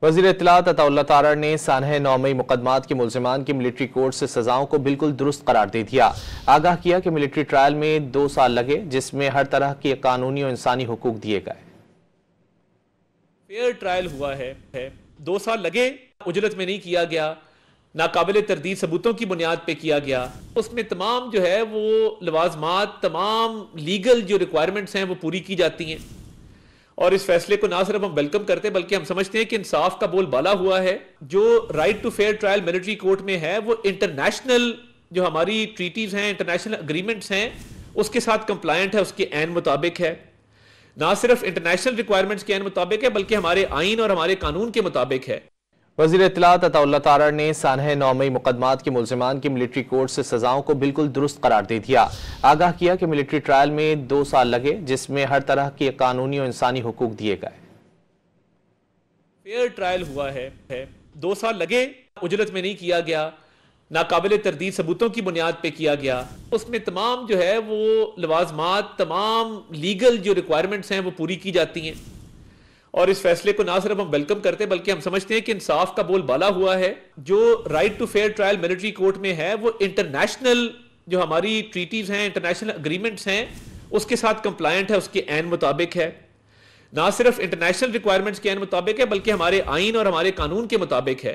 وزیر اطلاعات عطا اللہ تارڑ نے سانحہ 9 مئی مقدمات کے ملزمان کی ملٹری کورٹ سے سزاؤں کو بالکل درست قرار دے دیا۔ آگاہ کیا کہ ملٹری ٹرائل میں 2 سال لگے، جس میں ہر طرح کے قانونی و انسانی حقوق دیے گئے۔ فیئر ٹرائل ہوا ہے 2 سال لگے، اجلت میں نہیں کیا گیا، ناقابل تردید ثبوتوں کی بنیاد پہ کیا گیا۔ اس میں تمام جو ہے وہ لوازمات، تمام لیگل جو ریکوائرمنٹس ہیں وہ پوری کی جاتی ہیں، اور اس فیصلے کو نہ صرف ہم ویلکم کرتے بلکہ ہم سمجھتے ہیں کہ انصاف کا بول بالا ہوا ہے۔ جو right to fair trial military court میں ہے وہ انٹرنیشنل جو ہماری ٹریٹیز ہیں، انٹرنیشنل اگریمنٹس ہیں، اس کے ساتھ کمپلائنٹ ہے، اس کے عین مطابق ہے۔ نہ صرف انٹرنیشنل ریکوائرمنٹس کے عین مطابق ہے بلکہ ہمارے آئین اور ہمارے قانون کے مطابق ہے۔ وزیر اطلاعات عطا اللہ تارڑ نے سانحہ 9 مئی مقدمات کے ملزمان کی ملٹری کورٹ سے سزاؤں کو بالکل درست قرار دے دیا۔ آگاہ کیا کہ ملٹری ٹرائل میں 2 سال لگے، جس میں ہر طرح کے قانونی و انسانی حقوق دیے گئے۔ فیئر ٹرائل ہوا ہے 2 سال لگے، اجلت میں نہیں کیا گیا، ناقابل تردید ثبوتوں کی بنیاد پہ کیا گیا۔ اس میں تمام جو ہے وہ لوازمات، تمام لیگل جو ریکوائرمنٹس ہیں وہ پوری کی جاتی ہیں، اور اس فیصلے کو نہ صرف ہم ویلکم کرتے بلکہ ہم سمجھتے ہیں کہ انصاف کا بول بالا ہوا ہے۔ جو right to fair trial military court میں ہے وہ انٹرنیشنل جو ہماری ٹریٹیز ہیں، انٹرنیشنل اگریمنٹس ہیں، اس کے ساتھ کمپلائنٹ ہے، اس کے عین مطابق ہے۔ نہ صرف انٹرنیشنل ریکوائرمنٹس کے عین مطابق ہے بلکہ ہمارے آئین اور ہمارے قانون کے مطابق ہے۔